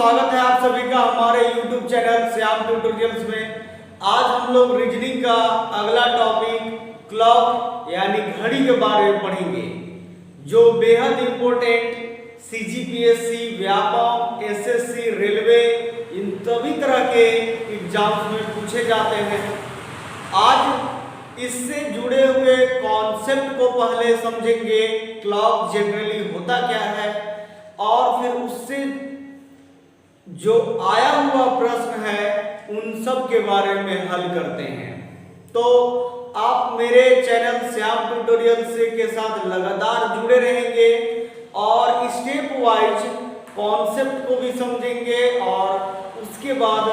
स्वागत है आप सभी का हमारे YouTube चैनल श्याम ट्यूटोरियल्स में। आज हम लोग रीजनिंग का अगला टॉपिक क्लॉक यानी घड़ी के बारे में पढ़ेंगे, जो बेहद important CGPSC, Vyapam, SSC, railway इन सभी तरह के एग्जाम्स में पूछे जाते हैं। आज इससे जुड़े हुए कॉन्सेप्ट को पहले समझेंगे, क्लॉक जनरली होता क्या है, और फिर उससे जो आया हुआ प्रश्न है उन सब के बारे में हल करते हैं। तो आप मेरे चैनल श्याम ट्यूटोरियल से के साथ लगातार जुड़े रहेंगे और स्टेप वाइज कॉन्सेप्ट को भी समझेंगे और उसके बाद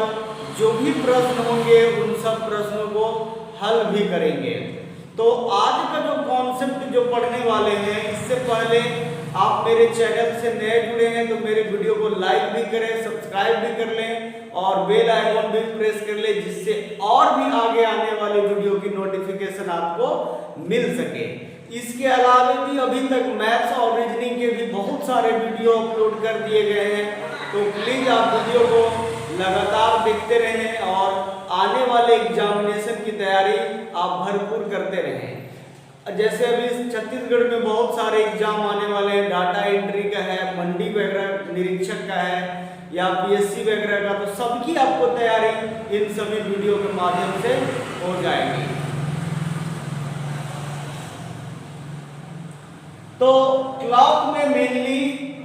जो भी प्रश्न होंगे उन सब प्रश्नों को हल भी करेंगे। तो आज का जो कॉन्सेप्ट जो पढ़ने वाले हैं, इससे पहले आप मेरे चैनल से नए जुड़े हैं तो मेरे वीडियो को लाइक भी करें, सब्सक्राइब भी कर लें और बेल आइकन भी प्रेस कर लें, जिससे और भी आगे आने वाले वीडियो की नोटिफिकेशन आपको मिल सके। इसके अलावा भी अभी तक मैथ्स और रीजनिंग के भी बहुत सारे वीडियो अपलोड कर दिए गए हैं, तो प्लीज आप वीडियो को लगातार देखते रहें और आने वाले एग्जामिनेशन की तैयारी आप भरपूर करते रहें। जैसे अभी छत्तीसगढ़ में बहुत सारे एग्जाम आने वाले हैं, डाटा एंट्री का है, मंडी वगैरह निरीक्षक का है या पीएससी वगैरह का, तो सबकी आपको तैयारी इन सभी वीडियो के माध्यम से हो जाएगी। तो क्लॉक में मेनली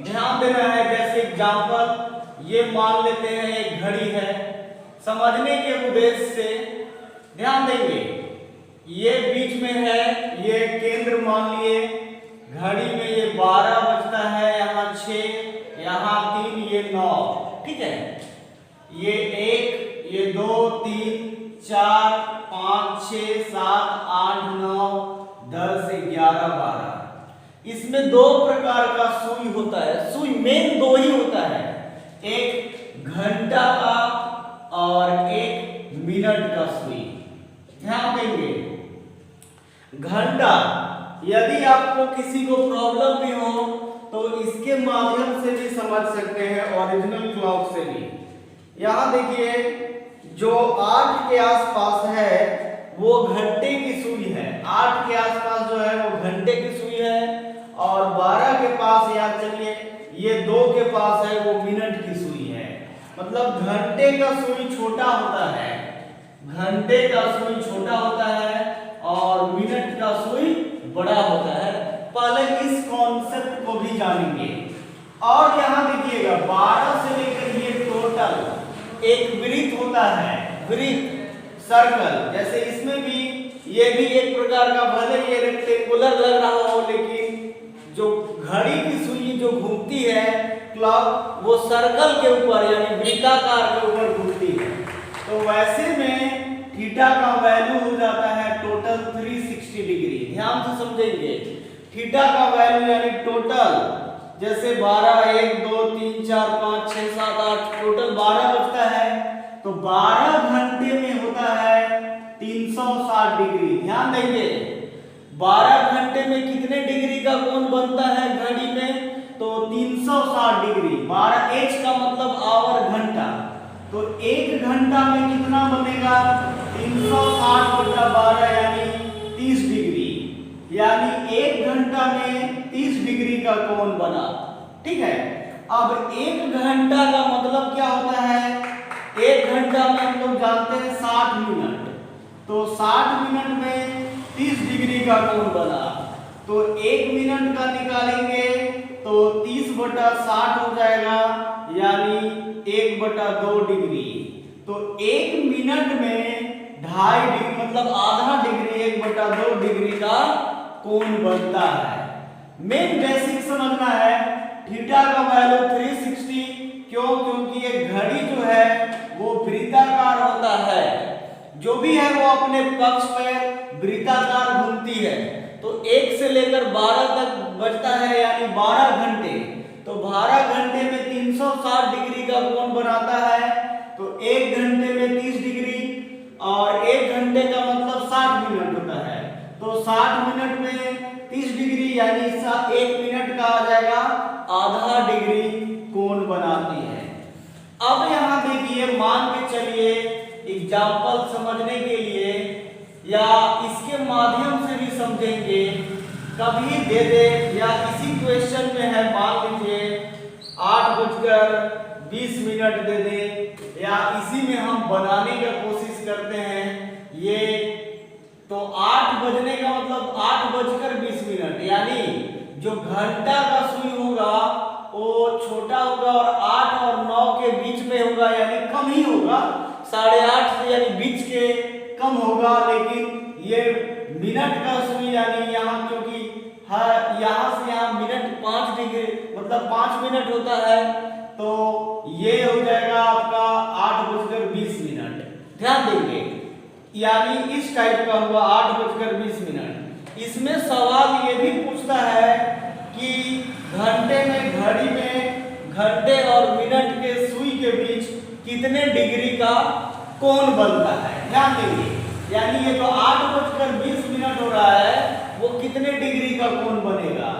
ध्यान देना है, जैसे एग्जाम्पल ये मान लेते हैं एक घड़ी है, समझने के उद्देश्य से ध्यान देंगे। ये बीच में है, ये केंद्र मान लिए, घड़ी में ये 12 बजता है, यहाँ 6, यहाँ 3, ये 9, ठीक है। ये 1, ये 2, 3, 4, 5, 6, 7, 8, 9, 10, 11, 12। इसमें दो प्रकार का सुई होता है, सुई मेन दो ही होता है, एक घंटा का और एक मिनट का सुई। ध्यान देंगे, घंटा यदि आपको किसी को प्रॉब्लम भी हो तो इसके माध्यम से भी समझ सकते हैं, ओरिजिनल क्लॉक से भी। यहां देखिए, जो 8 के आसपास है वो घंटे की सुई है, 8 के आसपास जो है वो घंटे की सुई है, और 12 के पास याद चलिए ये 2 के पास है वो मिनट की सुई है। मतलब घंटे का सुई छोटा होता है, घंटे का सुई छोटा होता है और मिनट का सुई बड़ा होता है। पहले इस कॉन्सेप्ट को भी जानेंगे। और यहां देखिएगा 12 से लेकर ये टोटल एक वृत्त होता है, वृत्त, सर्कल। जैसे इसमें भी ये भी एक प्रकार का, भले ये रेक्टेंगुलर लग रहा हो, लेकिन जो घड़ी की सुई जो घूमती है क्लॉक, वो सर्कल के ऊपर यानी वृत्ताकार के ऊपर घूमती है। तो वैसे में थीटा का वैल्यू हो जाता है टोटल 360 डिग्री। ध्यान से समझेंगे, थीटा का वैल्यू यानी टोटल, जैसे 12, 1, 2, 3, 4, 5, 6, 7, 8, टोटल 12 बजता है, तो 12 घंटे में होता है 360 डिग्री। ध्यान देंगे, 12 घंटे में कितने डिग्री का कोण बनता है घड़ी में, तो 360 डिग्री। 12 एच का मतलब आवर, घंटा, तो 1 घंटा में कितना बनेगा 360/12 यानी 30 डिग्री, यानी 1 घंटा में 30 डिग्री का कोण बना, ठीक है। अब 1 घंटा का मतलब क्या होता है, 1 घंटा में हम लोग जानते हैं 60 मिनट, तो 60 मिनट में 30 डिग्री का कोण बना, तो 1 मिनट का निकालेंगे तो 30/60 हो जाएगा, यानी 1/2 डिग्री। तो 1 मिनट में 2.5 डिग्री मतलब आधा डिग्री, 1/2 डिग्री का कोण बनता है। मेन बेसिक समझना है, थीटा का वैल्यू 360, क्यों? क्योंकि ये घड़ी जो है वो वृत्ताकार होता है, जो भी है वो अपने पक्ष पर वृत्ताकार घूमती है। तो 1 से लेकर 12 तक बजता है, यानी 12 घंटे, तो 12 घंटे में 360 डिग्री का कोण बनाता है, तो 1 घंटे में 30 डिग्री, और 1 घंटे का मतलब 60 मिनट होता है, तो 60 मिनट में 30 डिग्री यानी 1 मिनट का आ जाएगा आधा डिग्री कोण बनाती है। ये मान के चलिए एग्जाम्पल समझने के लिए या इसके माध्यम से भी समझेंगे। कभी दे दे या इसी क्वेश्चन में है, मान लीजिए 8:20 दे दे, या इसी में हम बनाने का कोशिश करते हैं ये, तो 8 बजने का मतलब 8:20, यानी जो घंटा का सुई होगा वो छोटा होगा और 8 और 9 के बीच में होगा, यानी कम ही होगा, 8:30 से यानी बीच के कम होगा। लेकिन ये मिनट का सुई यानी यहाँ, क्योंकि यहाँ से यहाँ मिनट 5 डिग्री मतलब 5 मिनट होता है, तो ये हो जाएगा आपका 8:20। ध्यान देंगे, यानी इस टाइप का हुआ 8:20। इसमें सवाल ये भी पूछता है कि घंटे में, घड़ी में घंटे और मिनट के सुई के बीच कितने डिग्री का कोण बनता है। ध्यान देंगे, यानी ये जो 8:20 हो रहा है वो कितने डिग्री का कोण बनेगा।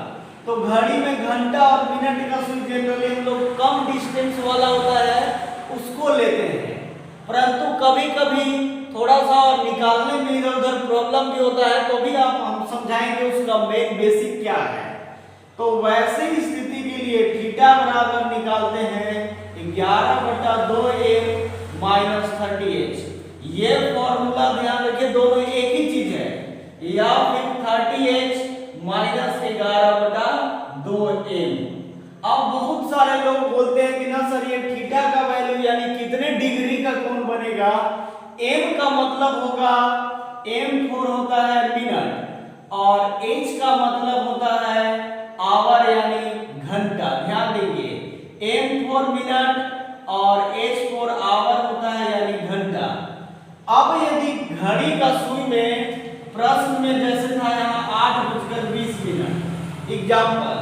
तो घड़ी में घंटा और मिनट का सुई जनरली हम लोग कम डिस्टेंस वाला होता है उसको लेते हैं, परंतु कभी कभी थोड़ा सा निकालने में इधर उधर प्रॉब्लम भी होता है, तो भी हम समझाएंगे उसका मेन बेसिक क्या है। तो वैसे ही स्थिति के लिए थीटा बराबर निकालते हैं 11/2m - 30h। ये फॉर्मूला ध्यान रखिए, दोनों एक ही चीज है, या फिर 30h - 11/2m। अब बहुत सारे लोग बोलते हैं कि ना सर ये थीटा का वैल्यू यानी कितने डिग्री का कोण बनेगा, m का मतलब होगा, m4 होता है मिनट और h का मतलब होता है आवर यानी घंटा। ध्यान देंगे, m4 मिनट और h4 आवर होता है यानी घंटा। अब यदि घड़ी का सुई में प्रश्न में जैसे था यहाँ 8:20 एग्जाम्पल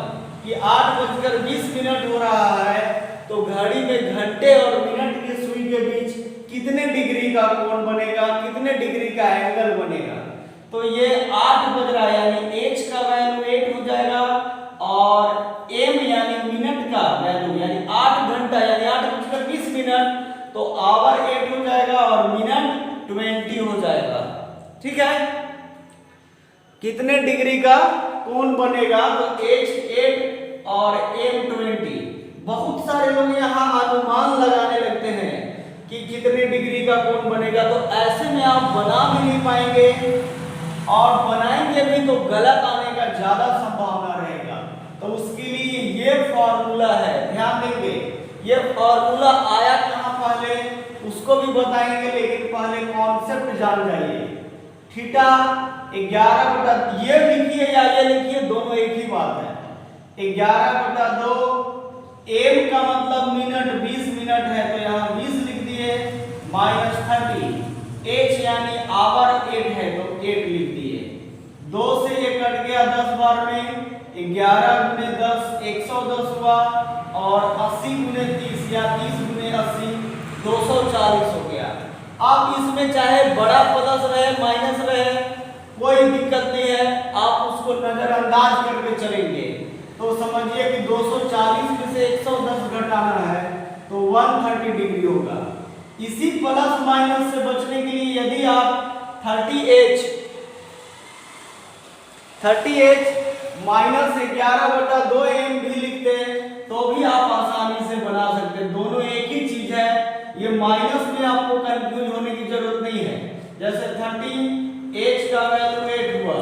कि 8:20 हो रहा है, तो घड़ी में घंटे और मिनट के सुई के बीच कितने डिग्री का कोण बनेगा, कितने डिग्री का एंगल बनेगा। तो ये 8 बज रहा है, यानी h का वैल्यू 8 हो जाएगा और m यानी मिनट का वैल्यू यानी 8 घंटा यानी 8:20, तो आवर 8 हो जाएगा और मिनट 20 हो जाएगा। ठीक है, कितने डिग्री का कोण बनेगा, तो h 8 और m 20। बहुत सारे लोग यहाँ अनुमान लगाने लगते हैं कि कितने डिग्री का कोण बनेगा, तो ऐसे में आप बना भी नहीं पाएंगे और बनाएंगे भी तो गलत आने का ज्यादा संभावना रहेगा। तो उसके लिए ये फॉर्मूला है, ध्यान देंगे। ये फॉर्मूला आया कहाँ पहले उसको भी बताएंगे, लेकिन पहले कॉन्सेप्ट जान जाइए। थीटा 11 ये लिखिए या ये लिखिए, दोनों एक ही बात है। 11/2 m का मतलब मिनट, 20 मिनट है तो यहाँ 20 लिख दिए, -30 h यानी आवर 8 है तो 8 लिख दिए। 2 से ये कट गया 10 बार में, 11 × 10 110 हुआ और 80 × 30 या 30 × 80 240 हो गया। अब इसमें चाहे बड़ा प्लस रहे माइनस रहे कोई दिक्कत नहीं है, आप उसको नजरअंदाज करके चलेंगे। तो समझिए कि 240 में से 110 घटाना है तो 130 डिग्री होगा। इसी प्लस माइनस से बचने के लिए यदि आप 30h माइनस 11/2m भी लिखते तो भी आप आसानी से बना सकते, दोनों एक ही चीज है। ये माइनस में आपको कंफ्यूज होने की जरूरत नहीं है। जैसे 30h का वैल्यू 8 हुआ,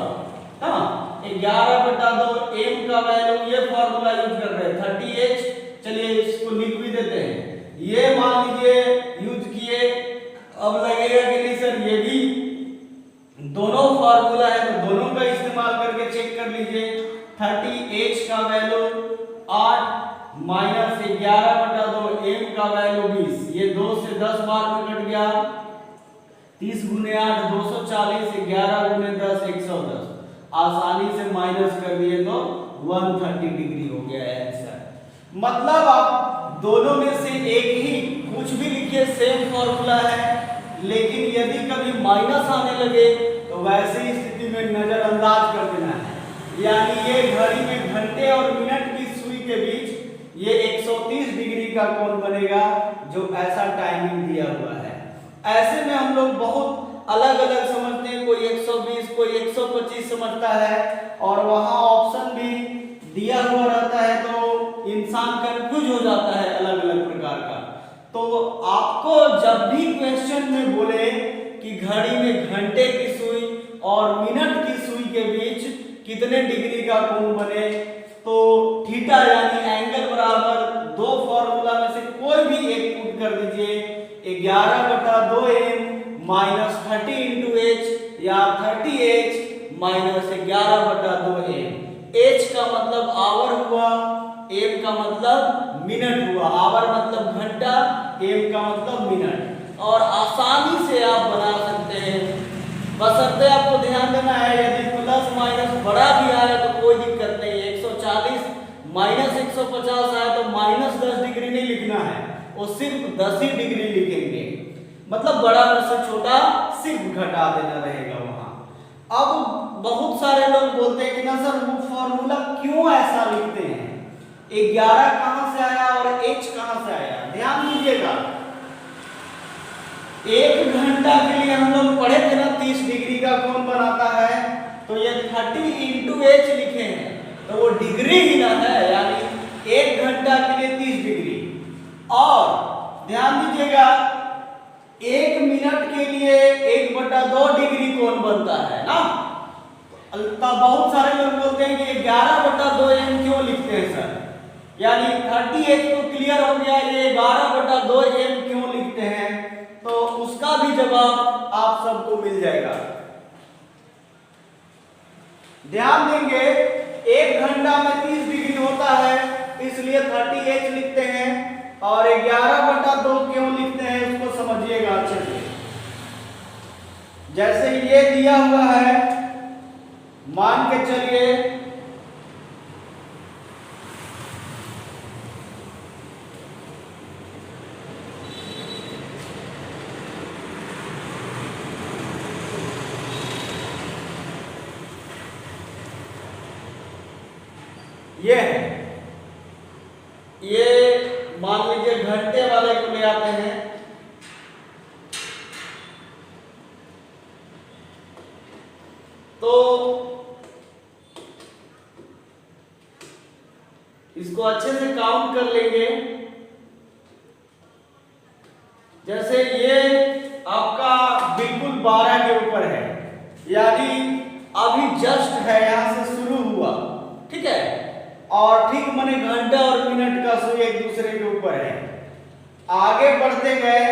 हाँ, 11/2 m का वैल्यू, ये फॉर्मूला यूज कर रहे हैं 30h। चलिए इसको लिख भी देते हैं, ये मान लीजिए यूज किए। अब लगेगा कि नहीं सर ये भी दोनों फॉर्मूला है तो दोनों का इस्तेमाल करके चेक कर लीजिए। 30h का वैल्यू 8 माइनस 11/2 m का वैल्यू 20, ये 2 से 10 बार में कट गया, 30 × 8 240, 11 × 10 110, आसानी से माइनस कर दिए तो 130 डिग्री हो गया आंसर। मतलब आप दोनों में से एक ही कुछ भी लिखिए, सेम फॉर्मूला है, लेकिन यदि कभी माइनस आने लगे तो वैसे ही स्थिति में नजरअंदाज कर देना है। यानी ये घड़ी में घंटे और मिनट की सुई के बीच ये 130 डिग्री का कोण बनेगा, जो ऐसा टाइमिंग दिया हुआ है। ऐसे में हम लोग बहुत अलग अलग समझते हैं, कोई 120 कोई 125 समझता है, और वहां ऑप्शन भी दिया हुआ रहता है, तो इंसान कंफ्यूज हो जाता है अलग अलग प्रकार का। तो आपको जब भी क्वेश्चन में बोले कि घड़ी में घंटे की सुई और मिनट की सुई के बीच कितने डिग्री का कोण बने, तो थीटा यानी एंगल बराबर दो फॉर्मूला में से कोई भी एक पुट कर दीजिए, 11/2m माइनस 30 इंटू एच या 30h माइनस 11/2m। h का मतलब आवर हुआ, m का मतलब मिनट हुआ, आवर मतलब घंटा, m का मतलब मिनट, और आसानी से आप बना सकते हैं। बशर्ते आपको ध्यान देना है, यदि प्लस माइनस बड़ा भी आए तो कोई दिक्कत नहीं है। 140 माइनस 150 आए तो माइनस 10 डिग्री नहीं लिखना है, वो सिर्फ 10 ही डिग्री लिखेंगे, मतलब बड़ा में से छोटा सिर्फ घटा देना रहेगा वहां। अब बहुत सारे लोग बोलते हैं कि ना सर वो फॉर्मूला क्यों ऐसा लिखते हैं, 11 कहां से आया और h कहां से आया। ध्यान दीजिएगा, 1 घंटा के लिए हम लोग पढ़े थे ना 30 डिग्री का कोण बनाता है, तो ये 30 इंटू एच लिखे हैं, तो वो डिग्री ही ना है, यानी 1 घंटा के लिए 30 डिग्री। और ध्यान दीजिएगा, 1 मिनट के लिए 1/2 डिग्री कोण बनता है ना। बहुत सारे लोग बोलते हैं कि 11/2m क्यों लिखते हैं सर, यानी 30h तो क्लियर हो गया, ये 12/2m क्यों लिखते हैं, तो उसका भी जवाब आप सबको मिल जाएगा। ध्यान देंगे, 1 घंटा में 30 डिग्री होता है, इसलिए 30h लिखते हैं, और 11/2 क्यों लिखते हैं उसको समझिएगा अच्छे से। जैसे ये दिया हुआ है, मान के चलिए ये है, ये मान लीजिए घंटे वाले को ले आते हैं, तो इसको अच्छे से काउंट कर लेंगे। जैसे ये आपका बिल्कुल 12 के ऊपर है, यानी अभी जस्ट है, यहां से शुरू हुआ, ठीक है, और ठीक माने घंटा और मिनट का सुई एक दूसरे के ऊपर है। आगे बढ़ते गए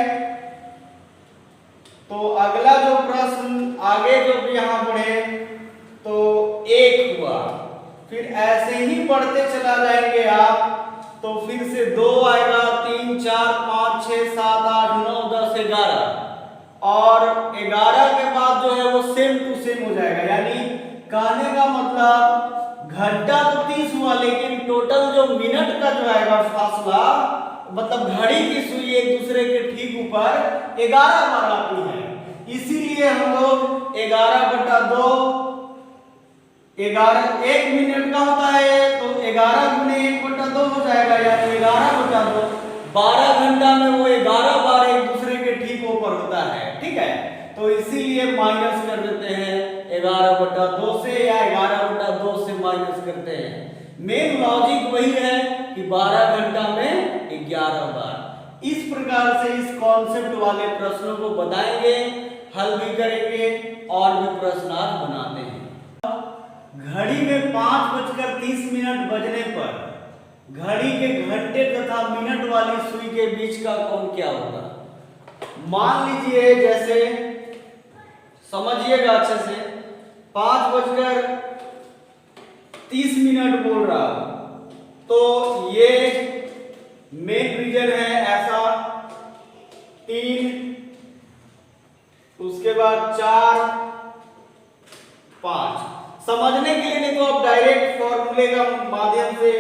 तो अगला जो प्रश्न आगे जो भी यहां बढ़े तो 1 हुआ, फिर ऐसे ही बढ़ते चला जाएंगे आप, तो फिर से 2 आएगा, 3 4 5 6 7 8 9 10 11, और 11 के बाद जो है वो सेम टू सेम हो जाएगा। यानी कहने का मतलब घंटा तो 30 हुआ, लेकिन टोटल जो मिनट का जो आएगा फासला, मतलब घड़ी की सुई एक दूसरे के ठीक ऊपर 11 बार आती है, इसीलिए हम लोग 11/2, 11 1 मिनट का होता है, तो 11 गुने 1/2 हो जाएगा, यानी 11/2। 12 घंटा में वो 11 बार एक दूसरे के ठीक ऊपर होता है, ठीक है, तो इसीलिए माइनस कर देते हैं 11/2 से, या 11/2 से माइनस करते हैं। मेन लॉजिक वही है कि 12 घंटा में 11 बार। इस प्रकार से इस कॉन्सेप्ट वाले प्रश्नों को बताएंगे, हल भी करेंगे, और भी प्रश्न आज बनाते हैं। घड़ी में 5:30 बजने पर घड़ी के घंटे तथा मिनट वाली सुई के बीच का कोण क्या होगा। मान लीजिए, जैसे समझिएगा अच्छे से, 5:30 बोल रहा हूं, तो ये मेन रीजन है ऐसा, 3, उसके बाद 4 5। समझने के लिए नहीं तो आप डायरेक्ट फॉर्मूले का माध्यम से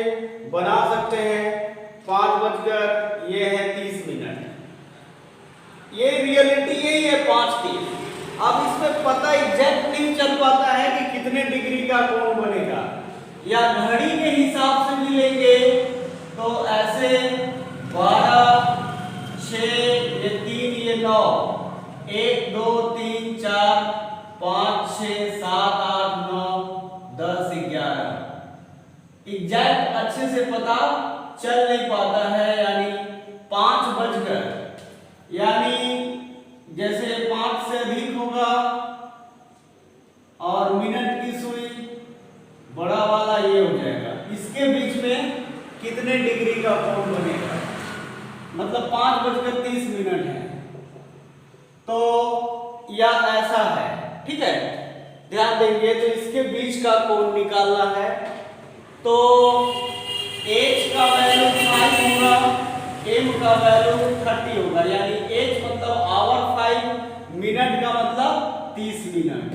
बना सकते हैं। 5 ये है 30 ये रियलिटी यही है 5:30। अब इसमें पता एग्जैक्ट नहीं चल पाता है कि कितने डिग्री का कोण बनेगा, या घड़ी के हिसाब से भी लेंगे तो एग्जैक्ट अच्छे से पता चल नहीं पाता है, यानी 5 बजकर, यानी जैसे 5 से अधिक होगा और मिनट की सुई बड़ा वाला ये हो जाएगा, इसके बीच में कितने डिग्री का कोण बनेगा, मतलब 5:30 है, तो या ऐसा है, ठीक है, ध्यान देंगे। तो इसके बीच का कोण निकालना है, तो h का वैल्यू 5 होगा, m का वैल्यू 30 होगा, यानी h मतलब आवर 5, मिनट का मतलब 30 मिनट।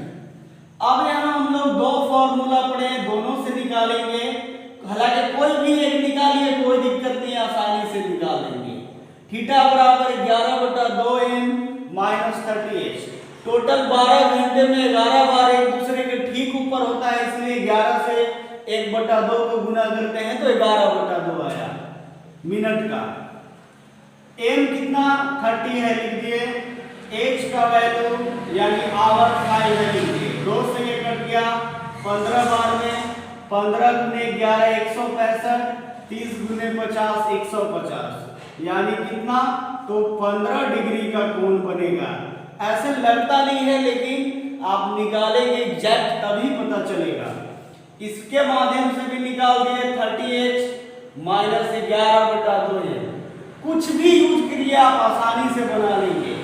अब यहाँ हम लोग दो फॉर्मूला पढ़े, दोनों से निकालेंगे, हालांकि कोई भी एक निकालिए, कोई दिक्कत नहीं, आसानी से निकाल लेंगे। थीटा बराबर 11/2m माइनस 30h, टोटल 12 घंटे में 11 बार एक दूसरे के ठीक ऊपर होता है, इसलिए 11 से 1/2 को गुना करते हैं तो 11/2 आया मिनट का। m कितना 30 है, लिख दिए। h का वैल्यू यानी आवर 5 है, लिख दिए। 2 से ये कट गया, 15 बार में 15 गुने 11 165, 30 गुने 50 150, यानी कितना, तो 15 डिग्री का कोण बनेगा। ऐसे लगता नहीं है, लेकिन आप निकालेंगे एग्जैक्ट तभी पता चलेगा। इसके माध्यम से भी निकाल दिए, 30h माइनस 11/2 है, कुछ भी यूज करिए आप आसानी से बना लेंगे।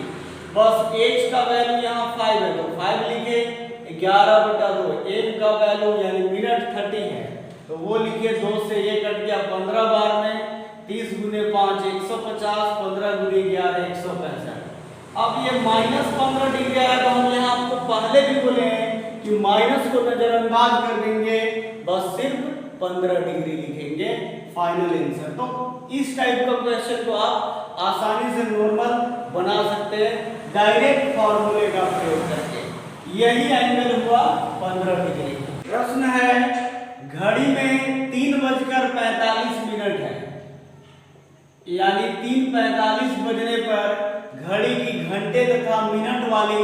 बस h का वैल्यू यहाँ 5 है तो 5 लिखे, 11/2, m का वैल्यू यानी मिनट 30 है तो वो लिखिए, 2 से ये कट गया, 15 बार में 30 गुने 5 150, 15 गुने 11 165। अब ये -15 डिग्री आया, तो हम यहाँ आपको पहले भी बोले हैं कि माइनस को नजरअंदाज कर देंगे, बस सिर्फ 15 डिग्री लिखेंगे, फाइनल आंसर। तो इस टाइप का क्वेश्चन को आप आसानी से नॉर्मल बना सकते हैं डायरेक्ट फॉर्मूले का प्रयोग करके। यही एंगल हुआ 15 डिग्री। प्रश्न है, घड़ी में 3:45 है, यानी 3:45 बजने पर घड़ी की घंटे तथा मिनट वाली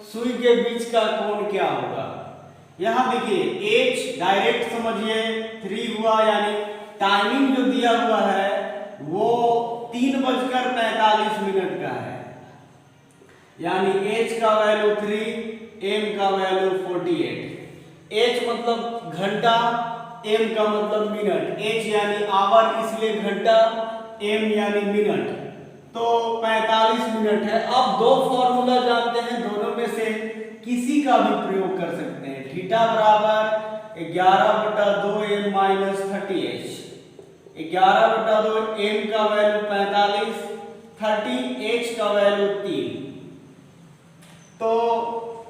सुई के बीच का कोण क्या होगा। यहां देखिए h डायरेक्ट समझिए, 3 हुआ, यानी टाइमिंग जो दिया हुआ है वो 3:45 का है, यानी h का वैल्यू 3, m का वैल्यू 48। h मतलब घंटा, m का मतलब मिनट, h यानी आवर इसलिए घंटा, m यानी मिनट, तो 45 मिनट है। अब दो फॉर्मूला जानते हैं, दोनों में से किसी का भी प्रयोग कर सकते हैं। थीटा बराबर 11/2m माइनस 30h, 11/2 m का वैल्यू 45, 30h का वैल्यू 3, तो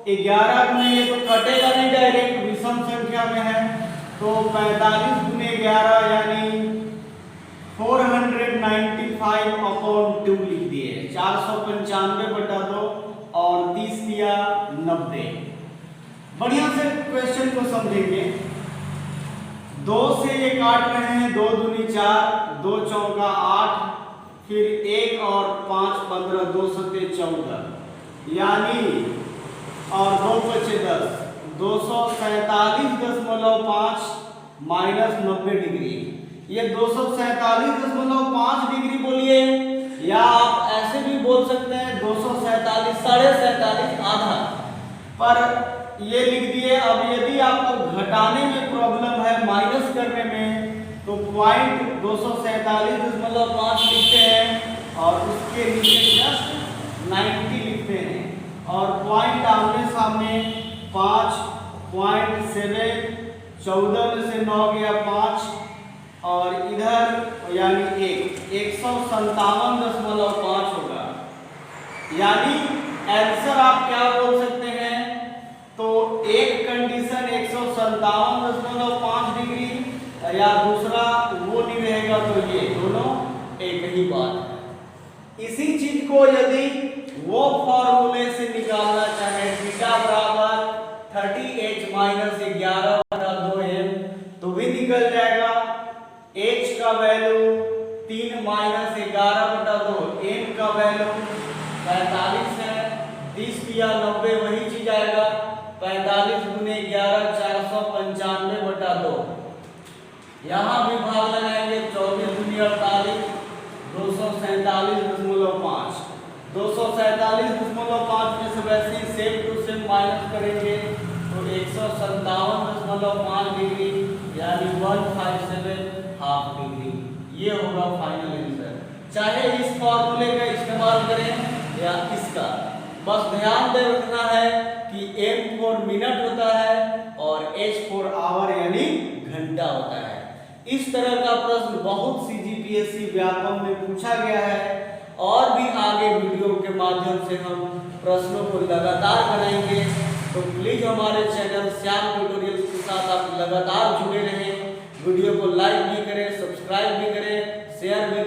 11 गुने ये तो कटेगा नहीं, डायरेक्ट विषम संख्या में है, तो 45 गुने 11 यानी 495/2 लिख दिए, 495/2 और 30 दिया 90। बढ़िया से क्वेश्चन को समझेंगे। 2 से ये काट रहे हैं, 2 दूनी 4, 2 चौका 8, फिर 1 और 5 15, 2 सत्ते 14, यानी और 2 बचे 10, 247.5 माइनस 90 डिग्री। ये 247.5 डिग्री बोलिए, या आप ऐसे भी बोल सकते हैं 247, 47.5 आधा, पर ये लिख दिए। अब यदि आपको घटाने में प्रॉब्लम है, माइनस करने में, तो पॉइंट 247.5 लिखते हैं और उसके नीचे जस्ट 90 लिखते हैं, और पॉइंट आमने सामने 5.7, 14 में से 9 गया 5, और इधर यानी 157.5 होगा, यानी आंसर आप क्या बोल सकते हैं, तो एक कंडीशन 157.5 डिग्री, या दूसरा वो नहीं रहेगा, तो ये दोनों एक ही बात है। इसी चीज को यदि वो फॉर्मूले से निकालना चाहे, थीटा बराबर 30h माइनस 11/2m, तो भी निकल जाएगा। h का वैल्यू 3 माइनस 11/2, m का वैल्यू 45 है, 30 दिया 90, वही चीज आएगा, 45 गुने 11 495/2, यहाँ भी भाग लगाएंगे 24 दूनी 48, 247.5। 247.5 में से वैसे ही सेम टू सेम माइनस करेंगे तो 157.5 डिग्री यानी 157 हाफ डिग्री। ये होगा फाइनल आंसर। चाहे इस फॉर्मूले का इस्तेमाल करें या इसका, बस ध्यान दे रखना है कि m फॉर मिनट होता है और h फॉर आवर यानी घंटा होता है। इस तरह का प्रश्न बहुत सी जीपीएससी व्यापम में पूछा गया है और भी आगे वीडियो के माध्यम से हम प्रश्नों को लगातार बनाएंगे। तो प्लीज हमारे चैनल श्याम ट्यूटोरियल्स के साथ आप लगातार जुड़े रहें। वीडियो को लाइक भी करें, सब्सक्राइब भी करें, शेयर भी